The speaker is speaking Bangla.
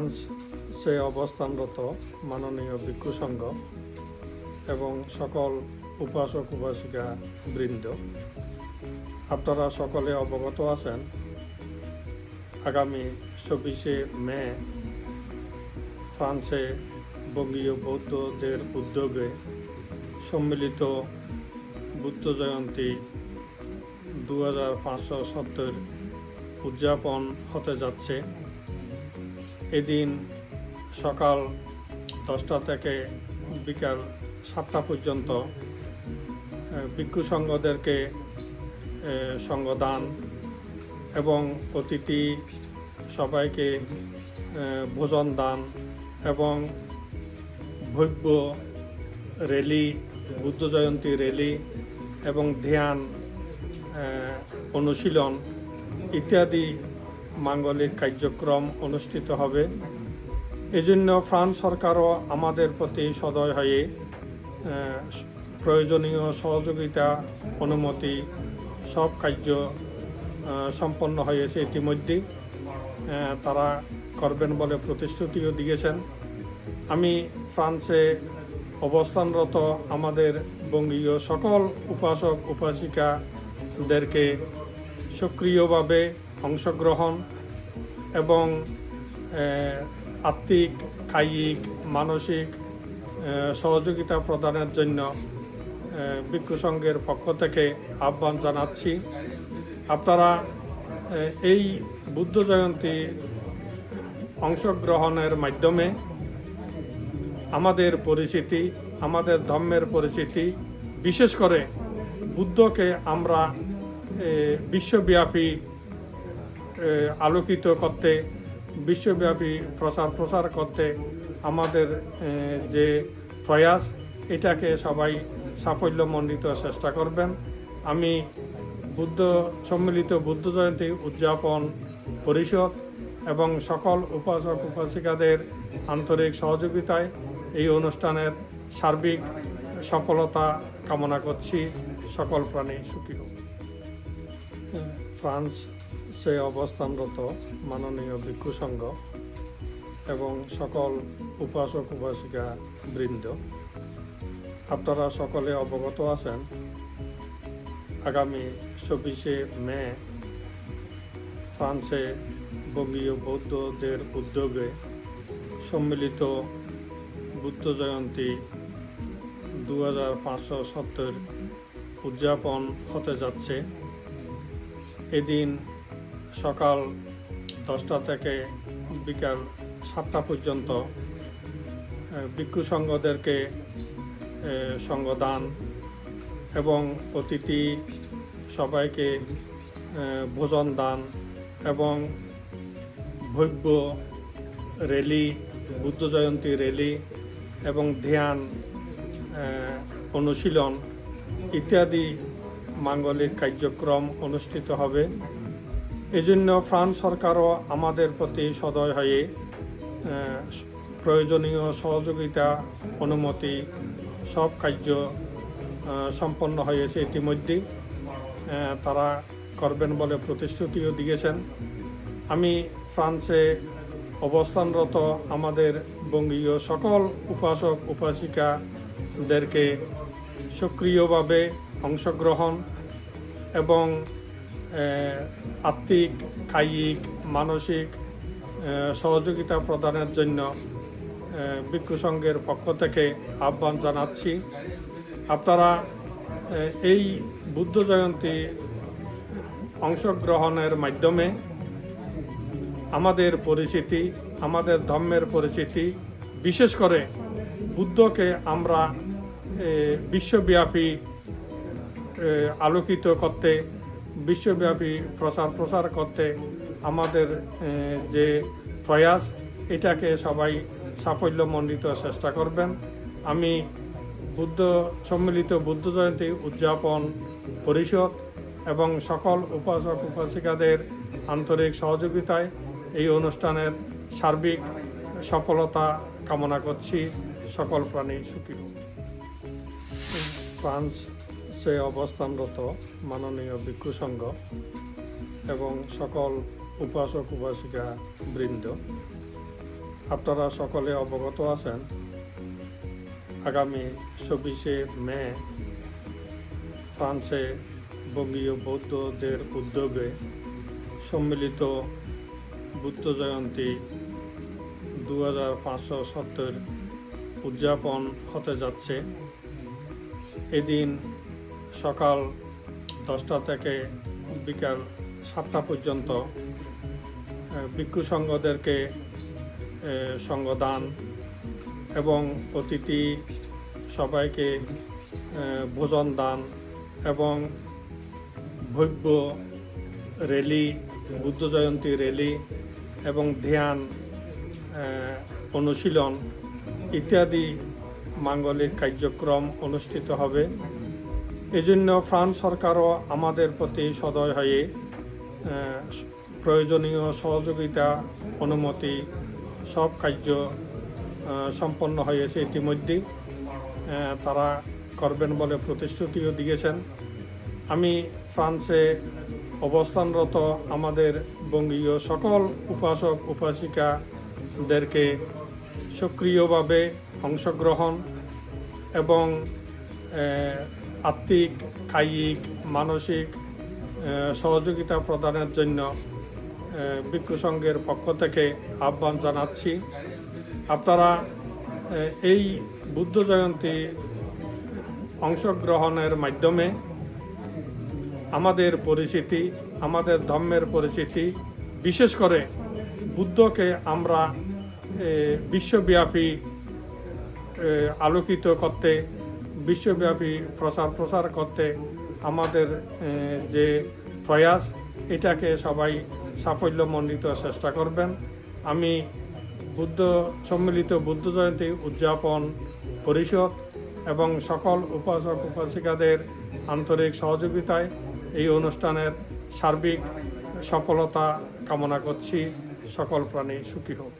ফ্রান্সে অবস্থানরত মাননীয় ভিক্ষু সংঘ এবং সকল উপাসক উপাসিকা বৃন্দ, আপনারা সকলে অবগত আছেন আগামী 24শে মে ফ্রান্সে বঙ্গীয় বৌদ্ধদের উদ্যোগে সম্মিলিত বুদ্ধ জয়ন্তী 2570 উদযাপন হতে যাচ্ছে। এদিন সকাল 10টা থেকে বিকাল 7টা পর্যন্ত ভিক্ষু সংঘদেরকে সঙ্গদান এবং অতিথি সবাইকে ভোজন দান এবং ভব্য র্যালি, বুদ্ধ জয়ন্তী র্যালি এবং ধ্যান অনুশীলন ইত্যাদি মাঙ্গলিক কার্যক্রম অনুষ্ঠিত হবে। এজন্য ফ্রান্স সরকারও আমাদের প্রতি সদয় হয়ে প্রয়োজনীয় সহযোগিতা অনুমতি সব কার্য সম্পন্ন হয়েছে ইতিমধ্যেই। তারা করবেন বলে প্রতিশ্রুতিও দিয়েছেন। আমি ফ্রান্সে অবস্থানরত আমাদের বঙ্গীয় সকল উপাসক উপাসিকাদেরকে সক্রিয়ভাবে অংশগ্রহণ এবং আত্মিক, কায়িক, মানসিক সহযোগিতা প্রদানের জন্য ভিক্ষু সংঘের পক্ষ থেকে আহ্বান জানাচ্ছি। আপনারা এই বুদ্ধ জয়ন্তী অংশগ্রহণের মাধ্যমে আমাদের পরিচিতি, আমাদের ধর্মের পরিচিতি, বিশেষ করে বুদ্ধকে আমরা বিশ্বব্যাপী আলোকিত করতে, বিশ্বব্যাপী প্রসার করতে আমাদের যে প্রয়াস, এটাকে সবাই সাফল্যমণ্ডিত চেষ্টা করবেন। আমি সম্মিলিত বুদ্ধ জয়ন্তী উদযাপন পরিষদ এবং সকল উপাসক উপাসিকাদের আন্তরিক সহযোগিতায় এই অনুষ্ঠানের সার্বিক সফলতা কামনা করছি। সকল প্রাণী সুখী হোক। ফ্রান্সে অবস্থানরত মাননীয় ভিক্ষু সংঘ এবং সকল উপাসক উপাসিকা বৃন্দ, আপনারা সকলে অবগত আছেন আগামী 24শে মে ফ্রান্সে বঙ্গীয় বৌদ্ধদের উদ্যোগে সম্মিলিত বুদ্ধ জয়ন্তী 2570 উদযাপন হতে যাচ্ছে। এদিন সকাল 10টা থেকে বিকাল 7টা পর্যন্ত ভিক্ষু সংঘদেরকে সঙ্গদান এবং অতিথি সবাইকে ভোজন দান এবং ভব্য র্যালি, বুদ্ধ জয়ন্তী র্যালি এবং ধ্যান অনুশীলন ইত্যাদি মাঙ্গলিক কার্যক্রম অনুষ্ঠিত হবে। এজন্য ফ্রান্স সরকারও আমাদের প্রতি সদয় হয়ে প্রয়োজনীয় সহযোগিতা অনুমতি সব কার্য সম্পন্ন হয়েছে ইতিমধ্যেই। তারা করবেন বলে প্রতিশ্রুতিও দিয়েছেন। আমি ফ্রান্সে অবস্থানরত আমাদের বঙ্গীয় সকল উপাসক উপাসিকাদেরকে সক্রিয়ভাবে অংশগ্রহণ এবং আত্মিক, কায়িক, মানসিক সহযোগিতা প্রদানের জন্য ভিক্ষু সংঘের পক্ষ থেকে আহ্বান জানাচ্ছি। আপনারা এই বুদ্ধ জয়ন্তী অংশগ্রহণের মাধ্যমে আমাদের পরিচিতি, আমাদের ধর্মের পরিচিতি, বিশেষ করে বুদ্ধকে আমরা বিশ্বব্যাপী আলোকিত করতে, বিশ্বব্যাপী প্রসার করতে আমাদের যে প্রয়াস, এটাকে সবাই সাফল্যমণ্ডিত চেষ্টা করবেন। আমি সম্মিলিত বুদ্ধ জয়ন্তী উদযাপন পরিষদ এবং সকল উপাসক উপাসিকাদের আন্তরিক সহযোগিতায় এই অনুষ্ঠানের সার্বিক সফলতা কামনা করছি। সকল প্রাণী সুখী হোক। ফ্রান্সে অবস্থানরত মাননীয় ভিক্ষু সংঘ এবং সকল উপাসক উপাসিকা বৃন্দ, আপনারা সকলে অবগত আছেন, আগামী 24শে মে ফ্রান্সে বঙ্গীয় বৌদ্ধদের উদ্যোগে সম্মিলিত বুদ্ধ জয়ন্তী 2570 উদযাপন হতে যাচ্ছে। এদিন সকাল 10টা থেকে বিকাল 7টা পর্যন্ত ভিক্ষু সংঘদেরকে সঙ্গদান এবং অতিথি সবাইকে ভোজন দান এবং ভব্য র্যালি, বুদ্ধ জয়ন্তী র্যালি এবং ধ্যান অনুশীলন ইত্যাদি মাঙ্গলিক কার্যক্রম অনুষ্ঠিত হবে। এজন্য ফ্রান্স সরকারও আমাদের প্রতি সদয় হয়ে প্রয়োজনীয় সহযোগিতা অনুমতি সব কার্য সম্পন্ন হয়েছে ইতিমধ্যেই। তারা করবেন বলে প্রতিশ্রুতিও দিয়েছেন। আমি ফ্রান্সে অবস্থানরত আমাদের বঙ্গীয় সকল উপাসক উপাসিকাদেরকে সক্রিয়ভাবে অংশগ্রহণ এবং আত্মিক, কায়িক, মানসিক সহযোগিতা প্রদানের জন্য ভিক্ষু সংঘের পক্ষ থেকে আহ্বান জানাচ্ছি। আপনারা এই বুদ্ধ জয়ন্তী অংশগ্রহণের মাধ্যমে আমাদের পরিচিতি, আমাদের ধর্মের পরিচিতি, বিশেষ করে বুদ্ধকে আমরা বিশ্বব্যাপী আলোকিত করতে, বিশ্বব্যাপী প্রসার করতে আমাদের যে প্রয়াস, এটাকে সবাই সাফল্যমণ্ডিত চেষ্টা করবেন। আমি সম্মিলিত বুদ্ধ জয়ন্তী উদযাপন পরিষদ এবং সকল উপাসক উপাসিকাদের আন্তরিক সহযোগিতায় এই অনুষ্ঠানের সার্বিক সফলতা কামনা করছি। সকল প্রাণী সুখী হোক।